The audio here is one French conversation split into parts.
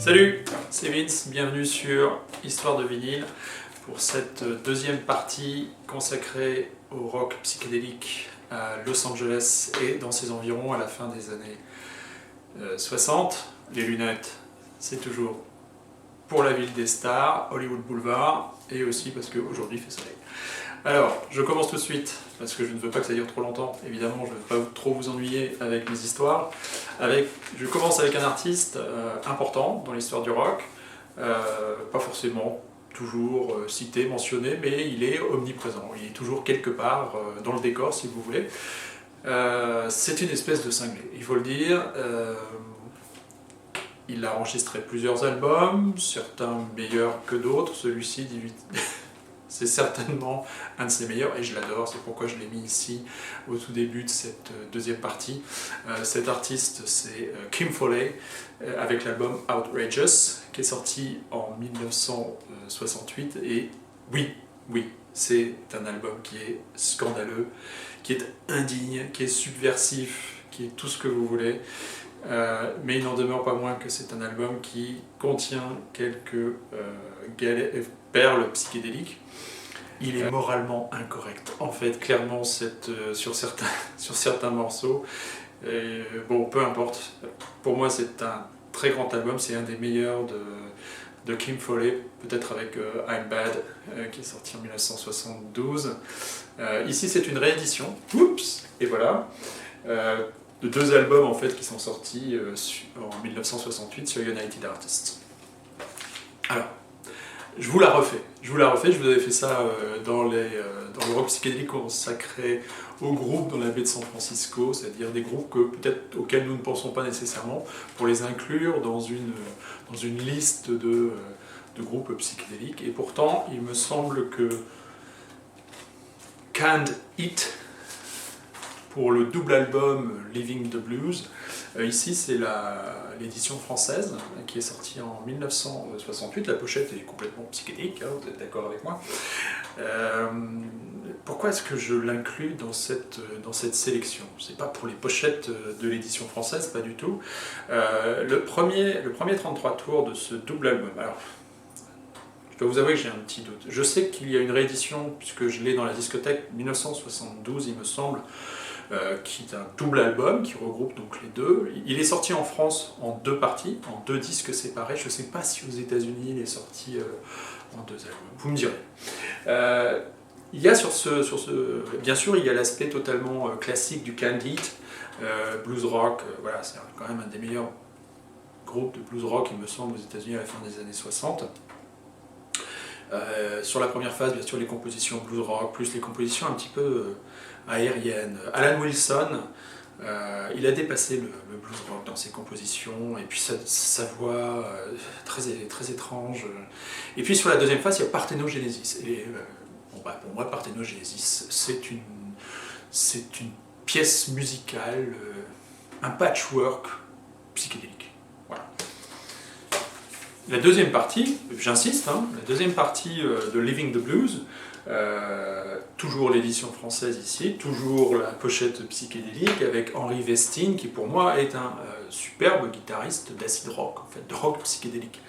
Salut, c'est Vince, bienvenue sur Histoire de vinyle pour cette deuxième partie consacrée au rock psychédélique à Los Angeles et dans ses environs à la fin des années 60. Les lunettes, c'est toujours pour la ville des stars, Hollywood Boulevard, et aussi parce qu'aujourd'hui il fait soleil. Alors, je commence tout de suite, parce que je ne veux pas que ça dure trop longtemps, évidemment, je ne veux pas trop vous ennuyer avec mes histoires. Je commence avec un artiste important dans l'histoire du rock, pas forcément toujours cité, mentionné, mais il est omniprésent, il est toujours quelque part dans le décor, si vous voulez. C'est une espèce de cinglé, il faut le dire. Il a enregistré plusieurs albums, certains meilleurs que d'autres, celui-ci c'est certainement un de ses meilleurs et je l'adore, c'est pourquoi je l'ai mis ici au tout début de cette deuxième partie. Cet artiste c'est Kim Fowley avec l'album Outrageous qui est sorti en 1968 et oui, c'est un album qui est scandaleux, qui est indigne, qui est subversif, qui est tout ce que vous voulez. Mais il n'en demeure pas moins que c'est un album qui contient quelques perles psychédéliques. Il est moralement incorrect. En fait, clairement, sur certains morceaux, bon, peu importe. Pour moi, c'est un très grand album. C'est un des meilleurs de Kim Fowley, peut-être avec I'm Bad, qui est sorti en 1972. Ici, c'est une réédition. Oups! Et voilà. De deux albums en fait qui sont sortis en 1968 sur United Artists. Alors, je vous la refais, je vous avais fait ça dans le rock psychédélique consacré aux groupes dans la baie de San Francisco, c'est-à-dire des groupes auxquels nous ne pensons pas nécessairement, pour les inclure dans une liste de groupes psychédéliques. Et pourtant, il me semble que Canned Heat, pour le double album Living the Blues. Ici, c'est l'édition française qui est sortie en 1968. La pochette est complètement psychédélique, hein, vous êtes d'accord avec moi. Pourquoi est-ce que je l'inclus dans cette sélection? C'est pas pour les pochettes de l'édition française, pas du tout. Le premier 33 tours de ce double album. Alors, je dois vous avouer que j'ai un petit doute. Je sais qu'il y a une réédition, puisque je l'ai dans la discothèque 1972, il me semble, qui est un double album qui regroupe donc les deux. Il est sorti en France en deux parties, en deux disques séparés. Je ne sais pas si aux États-Unis il est sorti en deux albums. Vous me direz. Il y a bien sûr, il y a l'aspect totalement classique du Canned Heat, blues rock. Voilà, c'est quand même un des meilleurs groupes de blues rock, il me semble, aux États-Unis à la fin des années 60. Sur la première phase, bien sûr, les compositions blues rock, plus les compositions un petit peu aériennes. Alan Wilson, il a dépassé le blues rock dans ses compositions, et puis sa voix très étrange. Et puis sur la deuxième phase, il y a Parthenogenesis. Et pour moi, Parthenogenesis, c'est une pièce musicale, un patchwork psychédélique. Voilà. La deuxième partie, j'insiste, la deuxième partie de Living the Blues, toujours l'édition française ici, toujours la pochette psychédélique avec Henry Westin, qui pour moi est un superbe guitariste d'acid rock, en fait, de rock psychédélique.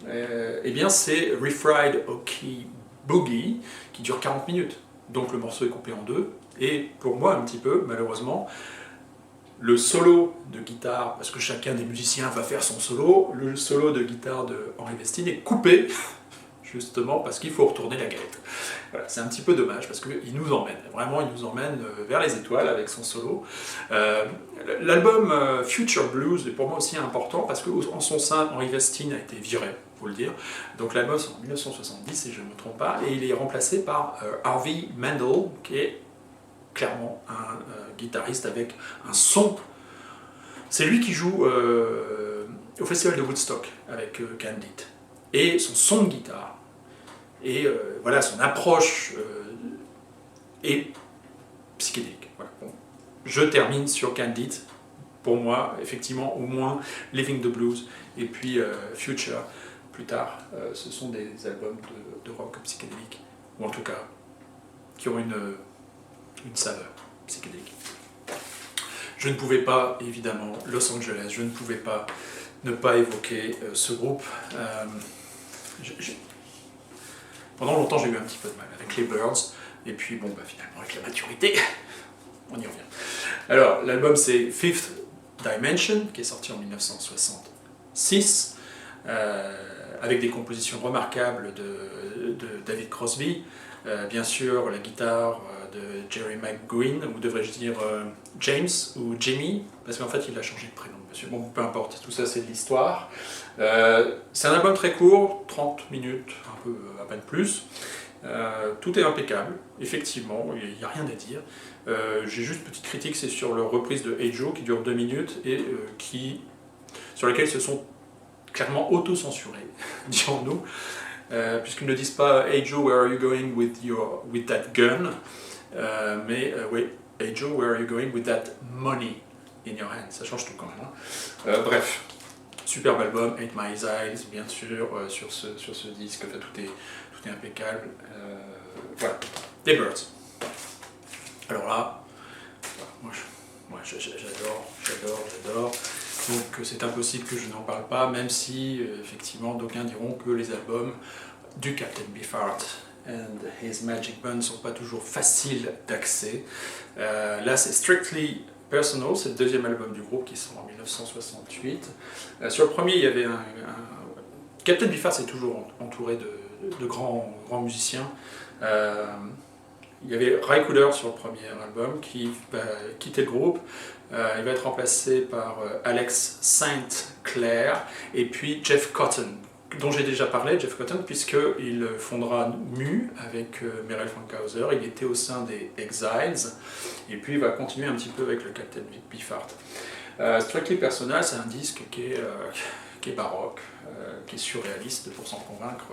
Eh bien c'est Refried Okie Boogie, qui dure 40 minutes, donc le morceau est coupé en deux, et pour moi un petit peu, malheureusement, le solo de guitare, parce que chacun des musiciens va faire son solo, le solo de guitare de Henry Westin est coupé, justement parce qu'il faut retourner la galette. Voilà, c'est un petit peu dommage, parce qu'il nous emmène, vraiment il nous emmène vers les étoiles avec son solo. L'album Future Blues est pour moi aussi important, parce qu'en son sein, Henry Westin a été viré, il faut le dire. Donc l'album c'est en 1970, si je ne me trompe pas, et il est remplacé par Harvey Mandel, qui est clairement un guitariste avec un son. C'est lui qui joue au festival de Woodstock avec Canned Heat. Et son son de guitare, et voilà, son approche est psychédélique. Voilà. Bon. Je termine sur Canned Heat. Pour moi, effectivement, au moins Living the Blues et puis Future plus tard. Ce sont des albums de rock psychédélique, ou en tout cas qui ont une saveur psychédélique. Je ne pouvais pas, évidemment, Los Angeles, je ne pouvais pas ne pas évoquer ce groupe. Pendant longtemps, j'ai eu un petit peu de mal avec les Byrds, et puis bon, finalement, avec la maturité, on y revient. Alors, l'album c'est Fifth Dimension, qui est sorti en 1966, avec des compositions remarquables de David Crosby, bien sûr la guitare de Jerry McGuinn, ou devrais-je dire James ou Jimmy, parce qu'en fait il a changé de prénom, monsieur. Bon, peu importe, tout ça c'est de l'histoire. C'est un album très court, 30 minutes, un peu à peine plus. Tout est impeccable, effectivement, il n'y a rien à dire. J'ai juste une petite critique, c'est sur leur reprise de Hey Joe qui dure 2 minutes et sur laquelle ils se sont clairement auto-censurés, dirons-nous, puisqu'ils ne disent pas Hey Joe, where are you going with that gun, mais oui, Hey Joe, where are you going with that money in your hand, ça change tout quand même. Hein. Bref, superbe album, Eight Miles Eyes, bien sûr, sur ce disque, enfin, tout est impeccable. Voilà, des Byrds. Alors là, moi j'adore. Donc c'est impossible que je n'en parle pas, même si effectivement d'aucuns diront que les albums du Captain Beefheart and His Magic Band ne sont pas toujours faciles d'accès. Là c'est Strictly Personal, c'est le deuxième album du groupe qui sort en 1968. Sur le premier, il y avait Captain Beefheart c'est toujours entouré de grands musiciens. Il y avait Ry Cooder sur le premier album qui va quitter le groupe. Il va être remplacé par Alex St. Clair et puis Jeff Cotton, dont j'ai déjà parlé, Jeff Cotton, puisqu'il fondera Mu avec Merel Frankhauser. Il était au sein des Exiles et puis il va continuer un petit peu avec le Captain Beefheart. Strictly Personal, c'est un disque qui est baroque, qui est surréaliste pour s'en convaincre.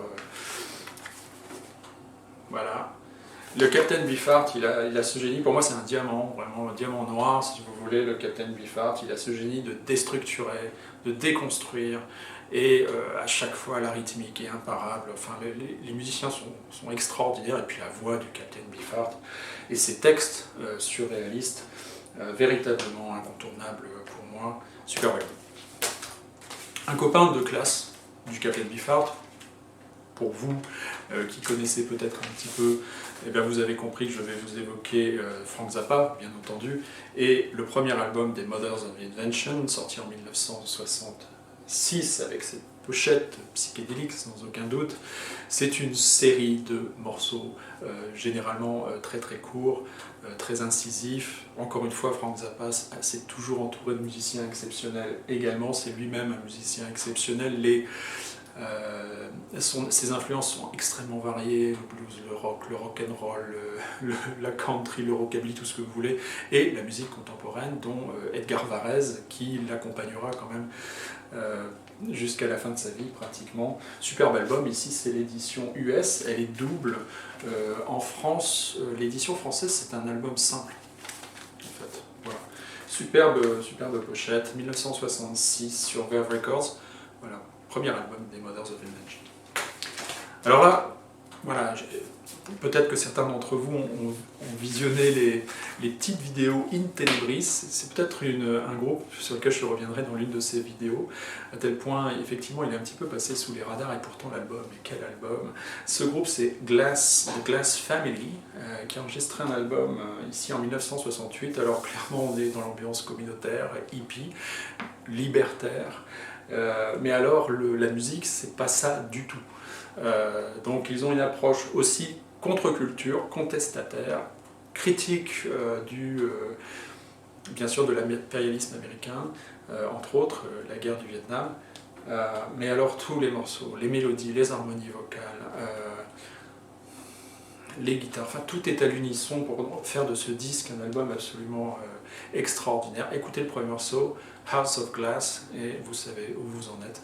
Voilà. Le Captain Beefheart, il a ce génie, pour moi c'est un diamant, vraiment un diamant noir si vous voulez, le Captain Beefheart, il a ce génie de déstructurer, de déconstruire, et à chaque fois la rythmique est imparable, enfin les musiciens sont extraordinaires, et puis la voix du Captain Beefheart, et ses textes surréalistes, véritablement incontournables pour moi, super album. Un copain de classe du Captain Beefheart, pour vous qui connaissez peut-être un petit peu, eh bien vous avez compris que je vais vous évoquer Frank Zappa, bien entendu, et le premier album des Mothers of Invention, sorti en 1966 avec cette pochette psychédélique sans aucun doute. C'est une série de morceaux généralement très très courts, très incisifs. Encore une fois, Frank Zappa s'est toujours entouré de musiciens exceptionnels également, c'est lui-même un musicien exceptionnel. Ses influences sont extrêmement variées, le blues, le rock and roll, la country, le rockabilly, tout ce que vous voulez, et la musique contemporaine, dont Edgar Varèse, qui l'accompagnera quand même jusqu'à la fin de sa vie pratiquement. Superbe album, ici c'est l'édition US, elle est double. En France, l'édition française c'est un album simple, en fait. Voilà. Superbe pochette, 1966 sur Verve Records. Voilà. Premier album des Mothers of Invention. Alors là, voilà, peut-être que certains d'entre vous ont visionné les petites vidéos In Tenebris. C'est peut-être un groupe sur lequel je reviendrai dans l'une de ces vidéos, à tel point, effectivement, il est un petit peu passé sous les radars, et pourtant l'album, et quel album! Ce groupe, c'est The Glass Family, qui a enregistré un album ici en 1968, alors clairement on est dans l'ambiance communautaire, hippie, libertaire, mais alors la musique c'est pas ça du tout. Donc ils ont une approche aussi contre-culture, contestataire, critique bien sûr de l'impérialisme américain, entre autres la guerre du Vietnam, mais alors tous les morceaux, les mélodies, les harmonies vocales, les guitares, enfin tout est à l'unisson pour faire de ce disque un album absolument extraordinaire. Écoutez le premier morceau, House of Glass, et vous savez où vous en êtes.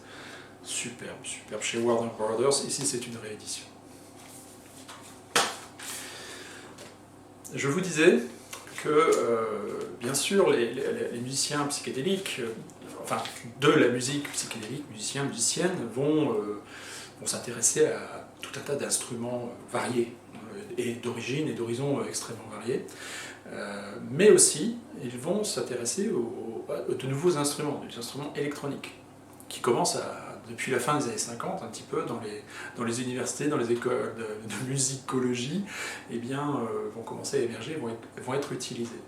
Superbe, chez Warner Brothers. Ici c'est une réédition. Je vous disais que bien sûr les musiciens psychédéliques, enfin de la musique psychédélique, musiciennes vont s'intéresser à tout un tas d'instruments variés. et d'origine et d'horizons extrêmement variés. Mais aussi, ils vont s'intéresser à de nouveaux instruments, des instruments électroniques, qui commencent depuis la fin des années 50, un petit peu, dans les universités, dans les écoles de musicologie, eh bien, vont commencer à émerger, vont être utilisés.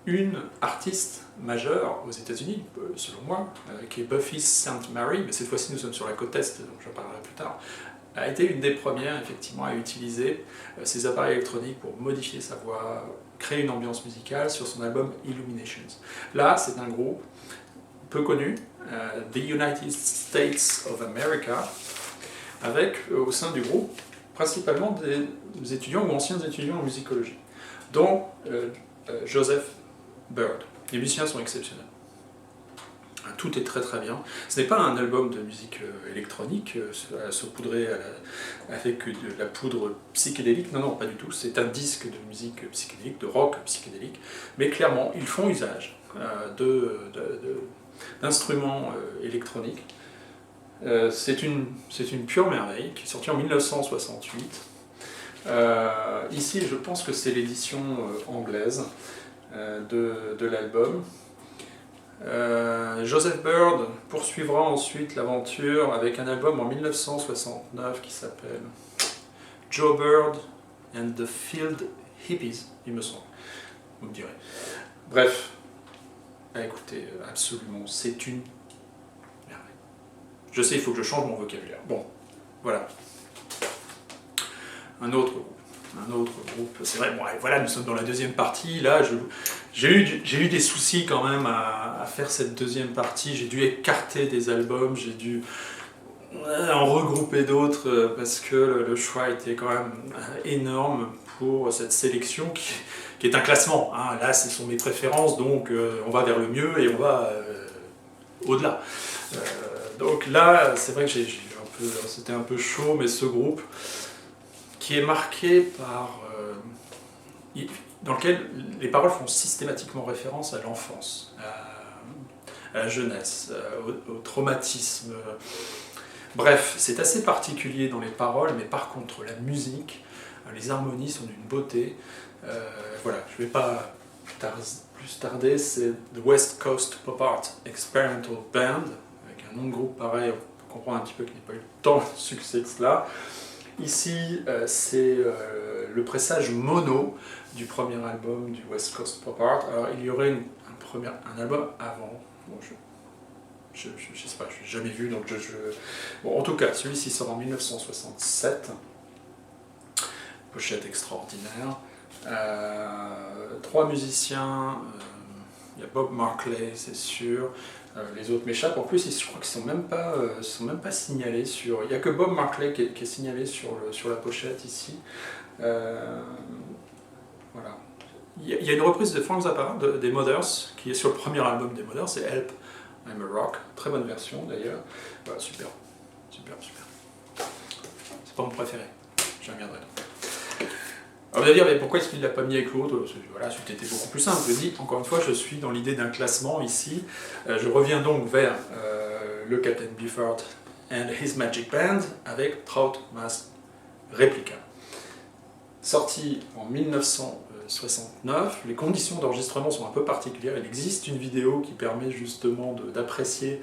Une artiste majeure aux États-Unis, selon moi, qui est Buffy Sainte-Marie, mais cette fois-ci nous sommes sur la côte Est, donc j'en parlerai plus tard, a été une des premières effectivement à utiliser ces appareils électroniques pour modifier sa voix, créer une ambiance musicale sur son album Illuminations. Là, c'est un groupe peu connu, The United States of America, avec au sein du groupe principalement des étudiants ou anciens étudiants en musicologie, dont Joseph Bird. Les musiciens sont exceptionnels. Tout est très très bien. Ce n'est pas un album de musique électronique, saupoudré avec de la poudre psychédélique, non, non, pas du tout. C'est un disque de musique psychédélique, de rock psychédélique, mais clairement, ils font usage d'instruments électroniques. C'est une pure merveille qui est sortie en 1968. Ici, je pense que c'est l'édition anglaise de l'album. Joseph Bird poursuivra ensuite l'aventure avec un album en 1969 qui s'appelle Joe Bird and the Field Hippies, il me semble, vous me direz. Bref, à écouter, absolument, c'est une merveille. Je sais, il faut que je change mon vocabulaire. Bon, voilà. Un autre groupe, c'est vrai, bon, voilà, nous sommes dans la deuxième partie, là, j'ai eu des soucis quand même à faire cette deuxième partie, j'ai dû écarter des albums, j'ai dû en regrouper d'autres, parce que le choix était quand même énorme pour cette sélection qui est un classement, hein. Là, ce sont mes préférences, donc on va vers le mieux et on va au-delà. Donc là, c'est vrai que c'était un peu chaud, mais ce groupe, qui est marqué par... dans lequel les paroles font systématiquement référence à l'enfance, à la jeunesse, au traumatisme. Bref, c'est assez particulier dans les paroles, mais par contre, la musique, les harmonies sont d'une beauté. Voilà, je ne vais pas plus tarder, c'est The West Coast Pop Art Experimental Band, avec un nom de groupe pareil, on peut comprendre un petit peu qu'il n'y a pas eu tant de succès que cela. Ici, c'est le pressage mono du premier album du West Coast Pop Art. Alors, il y aurait un album avant. Bon, je sais pas, je ne l'ai jamais vu. Donc bon, en tout cas, celui-ci sort en 1967. Pochette extraordinaire. 3 musiciens. Il y a Bob Marley, c'est sûr. Les autres m'échappent. En plus, je crois qu'ils ne sont même pas signalés sur... Il n'y a que Bob Marley qui est signalé sur la pochette ici. Voilà. Il y a une reprise de Frank Zappa, des Mothers, qui est sur le premier album des Mothers, c'est Help, I'm a Rock. Très bonne version d'ailleurs. Voilà, super. Super, super. C'est pas mon préféré. J'y reviendrai. Alors vous allez dire, mais pourquoi est-ce qu'il ne l'a pas mis avec l'autre? Voilà, c'était beaucoup plus simple. Je dis, encore une fois, je suis dans l'idée d'un classement ici. Je reviens donc vers le Captain Beefheart and His Magic Band avec Trout Mask Replica. Sorti en 1969, les conditions d'enregistrement sont un peu particulières. Il existe une vidéo qui permet justement d'apprécier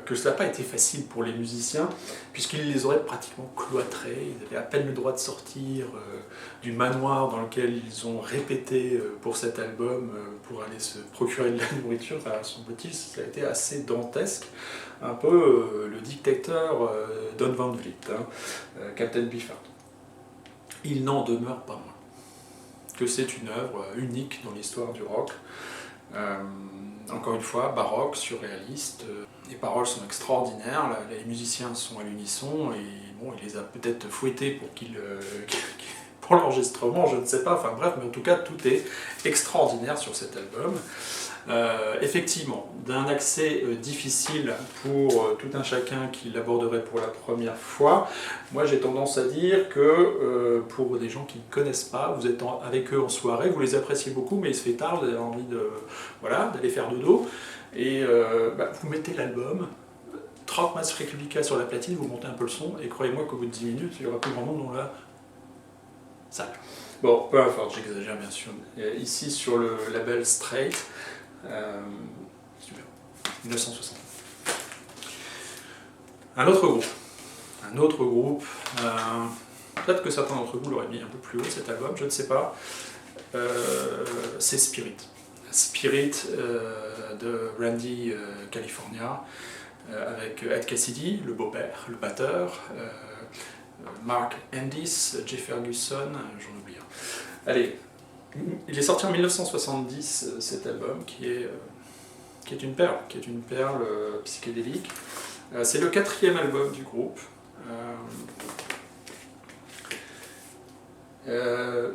que cela n'a pas été facile pour les musiciens, puisqu'ils les auraient pratiquement cloîtrés. Ils avaient à peine le droit de sortir du manoir dans lequel ils ont répété pour cet album, pour aller se procurer de la nourriture. Enfin, semble-t-il, ça a été assez dantesque. Un peu le dictateur Don Van Vliet, hein, Captain Beefheart. Il n'en demeure pas moins que c'est une œuvre unique dans l'histoire du rock. Encore une fois, baroque, surréaliste. Les paroles sont extraordinaires, les musiciens sont à l'unisson, et bon, il les a peut-être fouettés pour l'enregistrement, je ne sais pas, enfin bref, mais en tout cas, tout est extraordinaire sur cet album. Effectivement, d'un accès difficile pour tout un chacun qui l'aborderait pour la première fois. Moi j'ai tendance à dire que pour des gens qui ne connaissent pas, vous êtes avec eux en soirée, vous les appréciez beaucoup, mais il se fait tard, vous avez envie d'aller faire dodo, et vous mettez l'album, 30 Mass Republica sur la platine, vous montez un peu le son, et croyez-moi qu'au bout de 10 minutes, il n'y aura plus grand monde dans la salle. Bon, peu importe, j'exagère bien sûr. Et ici, sur le label Straight, super, 1960. Un autre groupe, peut-être que certains d'entre vous l'auraient mis un peu plus haut cet album, je ne sais pas, c'est Spirit. Spirit de Randy California, avec Ed Cassidy, le beau-père, le batteur, Mark Endis, Jay Ferguson, j'en oublie un. Allez, il est sorti en 1970 cet album qui est une perle psychédélique. C'est le 4e album du groupe.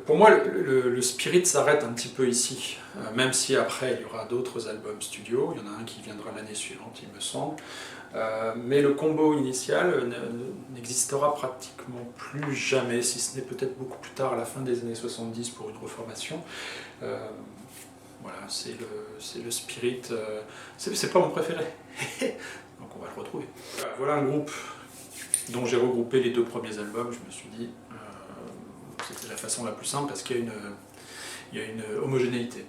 Pour moi, le Spirit s'arrête un petit peu ici, même si après il y aura d'autres albums studio, il y en a un qui viendra l'année suivante, il me semble. Mais le combo initial n'existera pratiquement plus jamais, si ce n'est peut-être beaucoup plus tard, à la fin des années 70 pour une reformation. Voilà, c'est le Spirit, c'est pas mon préféré, donc on va le retrouver. Voilà un groupe dont j'ai regroupé les 2 premiers albums, je me suis dit, c'était la façon la plus simple parce qu'il y a une homogénéité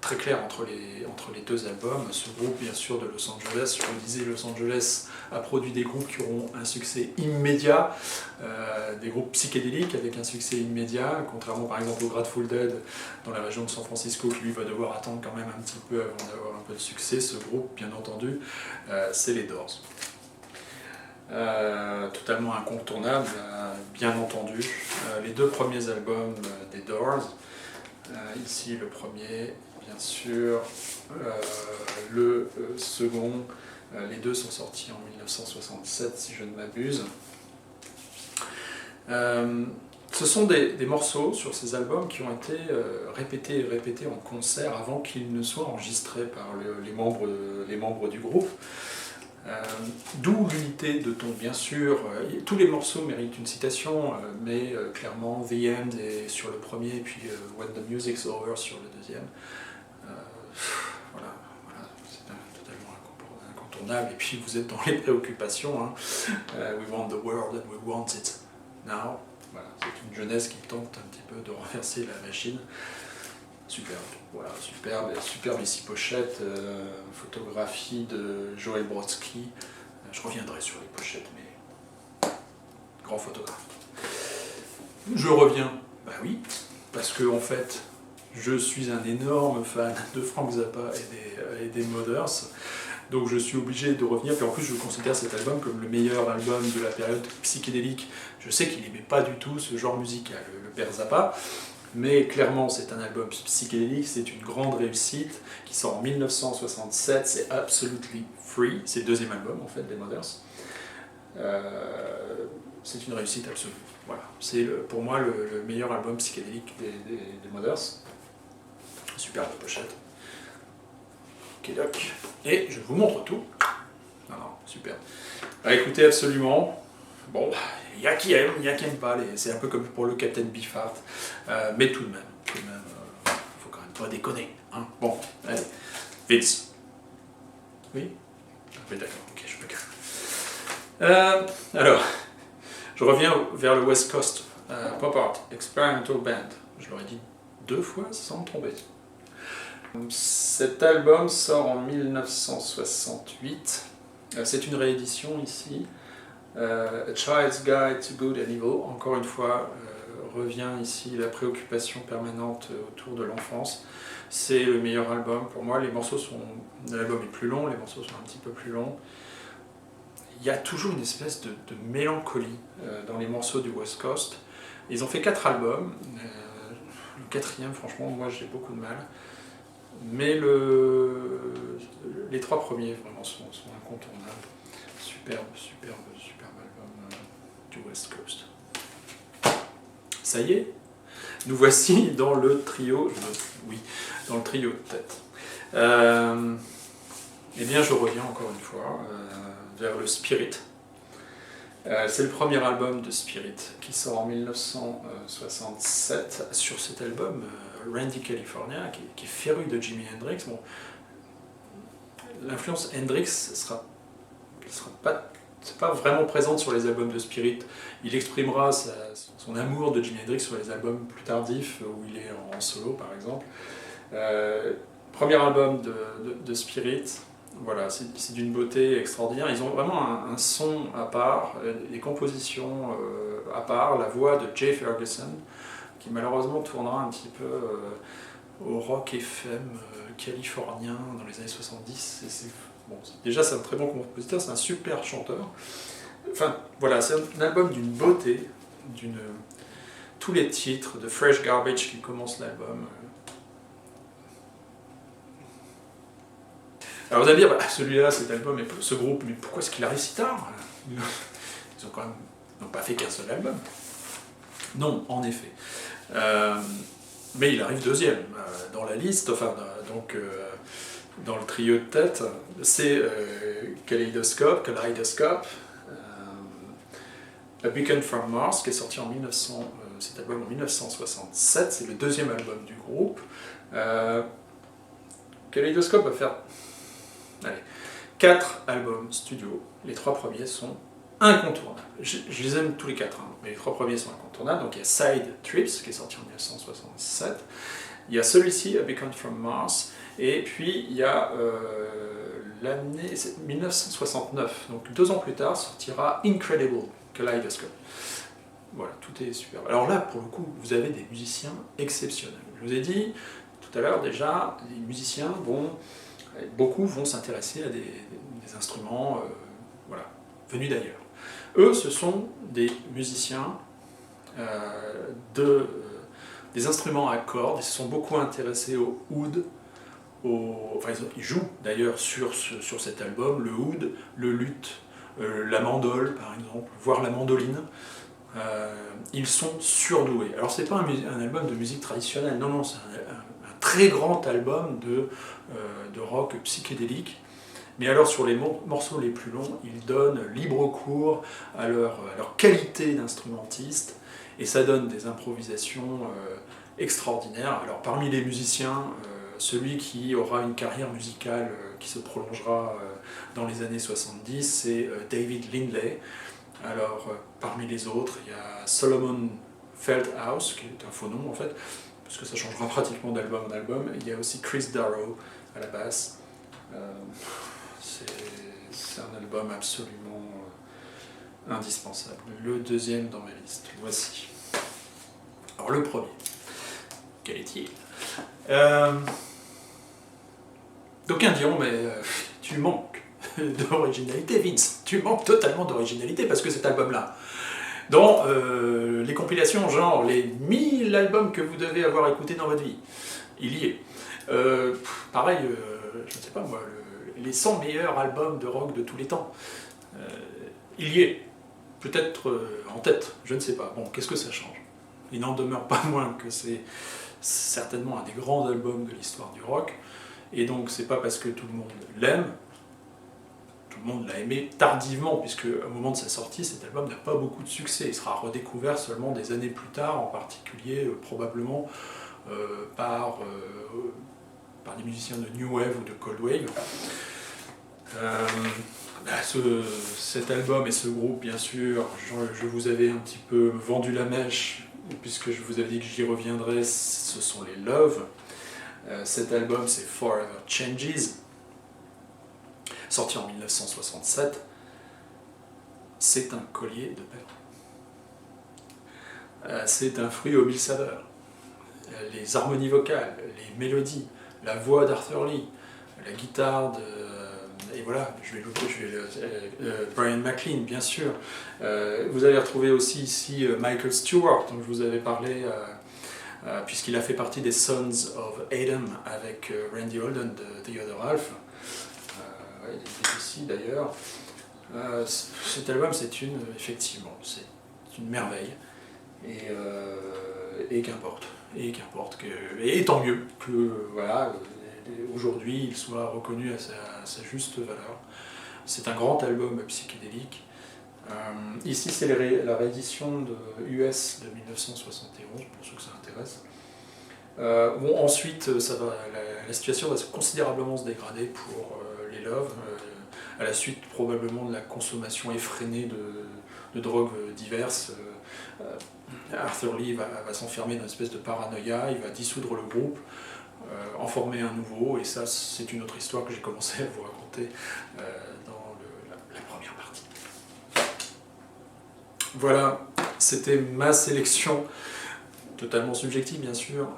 très claire entre les 2 albums. Ce groupe, bien sûr, de Los Angeles, je vous le disais, Los Angeles a produit des groupes qui auront un succès immédiat, des groupes psychédéliques avec un succès immédiat, contrairement par exemple au Grateful Dead dans la région de San Francisco qui lui va devoir attendre quand même un petit peu avant d'avoir un peu de succès. Ce groupe, bien entendu, c'est les Doors. Totalement incontournable, bien entendu. Les 2 premiers albums des Doors, ici le premier, bien sûr, le second, les 2 sont sortis en 1967 si je ne m'abuse. Ce sont des morceaux sur ces albums qui ont été répétés et répétés en concert avant qu'ils ne soient enregistrés par les membres du groupe. D'où l'unité de ton, bien sûr. Tous les morceaux méritent une citation, mais clairement The End est sur le premier, et puis When the Music's Over sur le deuxième. Voilà, c'est totalement incontournable. Et puis vous êtes dans les préoccupations. Hein. We want the world and we want it now. Voilà, c'est une jeunesse qui tente un petit peu de renverser la machine. Superbe, voilà, superbe ici pochette, photographie de Joel Brodsky. Je reviendrai sur les pochettes, mais grand photographe. Je reviens, bah oui, parce que en fait, je suis un énorme fan de Frank Zappa et des Mothers, donc je suis obligé de revenir, puis en plus je considère cet album comme le meilleur album de la période psychédélique. Je sais qu'il n'aimait pas du tout ce genre musical, le père Zappa, mais clairement c'est un album psychédélique, c'est une grande réussite, qui sort en 1967, c'est Absolutely Free, c'est le 2e album en fait des Mothers. C'est une réussite absolue, voilà. C'est pour moi le meilleur album psychédélique des Mothers. Superbe pochette. Okidoc. Et je vous montre tout. Non, super. À écouter absolument. Bon, il y a qui aime, il y a qui aime pas. C'est un peu comme pour le Captain Beefheart. Mais tout de même, faut quand même pas déconner. Hein. Bon, allez. Vince. Oui. Oui, d'accord, ok, je me calme. Alors, je reviens vers le West Coast Pop Art Experimental Band. Je l'aurais dit 2 fois sans me tromper. Cet album sort en 1968. C'est une réédition ici. A Child's Guide to Good and Evil. Encore une fois, revient ici la préoccupation permanente autour de l'enfance. C'est le meilleur album pour moi. L'album est plus long, les morceaux sont un petit peu plus longs. Il y a toujours une espèce de mélancolie dans les morceaux du West Coast. Ils ont fait 4 albums. Le 4e, franchement, moi j'ai beaucoup de mal. Mais les 3 premiers vraiment sont incontournables. Superbe album du West Coast. Ça y est, nous voici dans le trio, dans le trio de tête. Eh bien, je reviens encore une fois vers le Spirit. C'est le premier album de Spirit qui sort en 1967. Sur cet album, Randy California, qui est féru de Jimi Hendrix. Bon, l'influence Hendrix sera qui sera pas vraiment présente sur les albums de Spirit. Il exprimera son amour de Jimi Hendrix sur les albums plus tardifs, où il est en solo par exemple. Premier album de Spirit, voilà, c'est d'une beauté extraordinaire. Ils ont vraiment un son à part, des compositions à part, la voix de Jay Ferguson, qui malheureusement tournera un petit peu au rock FM californien dans les années 70. Bon, déjà, c'est un très bon compositeur, c'est un super chanteur. Enfin, voilà, c'est un album d'une beauté, tous les titres de Fresh Garbage qui commencent l'album. Alors vous allez me dire, celui-là, cet album, ce groupe, mais pourquoi est-ce qu'il arrive si tard? Ils ont quand même n'ont pas fait qu'un seul album. Non, en effet. Mais il arrive deuxième dans la liste, enfin, dans le trio de tête, c'est Kaleidoscope, A Beacon from Mars, qui est sorti cet album en 1967, c'est le deuxième album du groupe. Kaleidoscope va faire 4 albums studio, les 3 premiers sont incontournables. Je les aime tous les 4, hein, mais les 3 premiers sont incontournables. Donc il y a Side Trips, qui est sorti en 1967, il y a celui-ci, A Beacon from Mars, et puis il y a l'année 1969, donc 2 ans plus tard, sortira Incredible Kaleidoscope. Voilà, tout est super. Alors là, pour le coup, vous avez des musiciens exceptionnels. Je vous ai dit tout à l'heure déjà, les musiciens beaucoup vont s'intéresser à des instruments voilà, venus d'ailleurs. Eux, ce sont des musiciens des instruments à cordes, ils se sont beaucoup intéressés au oud, enfin ils jouent d'ailleurs sur cet album, le oud, le luth, la mandole par exemple, voire la mandoline. Ils sont surdoués. Alors c'est pas un album de musique traditionnelle, non, c'est un très grand album de rock psychédélique. Mais alors sur les morceaux les plus longs, ils donnent libre cours à leur qualité d'instrumentiste, et ça donne des improvisations extraordinaires. Alors parmi les musiciens, celui qui aura une carrière musicale qui se prolongera dans les années 70, c'est David Lindley. Alors parmi les autres, il y a Solomon Feldhaus, qui est un faux nom en fait, parce que ça changera pratiquement d'album en album. Il y a aussi Chris Darrow à la basse. C'est un album absolument indispensable. Le deuxième dans ma liste, voici. Alors le premier, quel est-il? D'aucuns diront, mais tu manques d'originalité, Vince. Tu manques totalement d'originalité, parce que cet album-là, dans les compilations, genre les 1000 albums que vous devez avoir écoutés dans votre vie, il y est. Pareil, je ne sais pas moi, les 100 meilleurs albums de rock de tous les temps, il y est. Peut-être en tête, je ne sais pas. Bon, qu'est-ce que ça change? Il n'en demeure pas moins que c'est certainement un des grands albums de l'histoire du rock, et donc c'est pas parce que tout le monde l'aime, tout le monde l'a aimé tardivement, puisque au moment de sa sortie, cet album n'a pas beaucoup de succès. Il sera redécouvert seulement des années plus tard, en particulier probablement par des musiciens de New Wave ou de Cold Wave. Cet album et ce groupe, bien sûr, je vous avais un petit peu vendu la mèche, puisque je vous avais dit que j'y reviendrai, ce sont les Love. Cet album, c'est Forever Changes, sorti en 1967. C'est un collier de perles. C'est un fruit aux 1000 saveurs. Les harmonies vocales, les mélodies, la voix d'Arthur Lee, la guitare et voilà, Brian McLean, bien sûr. Vous allez retrouver aussi ici Michael Stewart, dont je vous avais parlé, puisqu'il a fait partie des Sons of Adam avec Randy Holden de The Other Half. Il est ici d'ailleurs. Cet album, effectivement, c'est une merveille. Et qu'importe. Et tant mieux que voilà, aujourd'hui il soit reconnu à sa juste valeur. C'est un grand album psychédélique. Ici c'est la réédition de US de 1971, pour ceux que ça intéresse. Ensuite la situation va considérablement se dégrader pour les Love. à la suite probablement de la consommation effrénée de drogues diverses. Arthur Lee va s'enfermer dans une espèce de paranoïa, il va dissoudre le groupe, en former un nouveau, et ça c'est une autre histoire que j'ai commencé à vous raconter dans la première partie. Voilà, c'était ma sélection, totalement subjective bien sûr,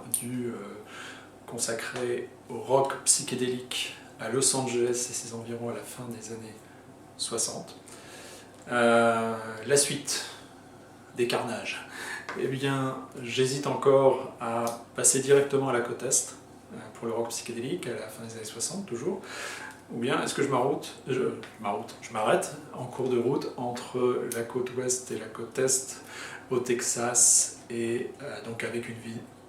consacrée au rock psychédélique à Los Angeles et ses environs à la fin des années 60. La suite des carnages. Eh bien, j'hésite encore à passer directement à la côte Est, pour le rock psychédélique, à la fin des années 60 toujours, ou bien est-ce que je m'arrête en cours de route entre la côte Ouest et la côte Est, au Texas, et donc avec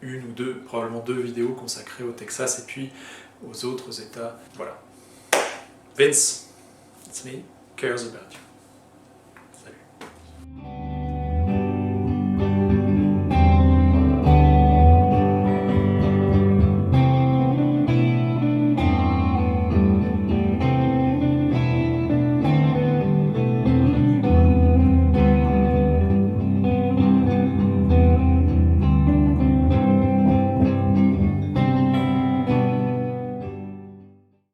une ou deux, probablement 2 vidéos consacrées au Texas et puis aux autres États. Voilà. Vince, it's me, cares about you.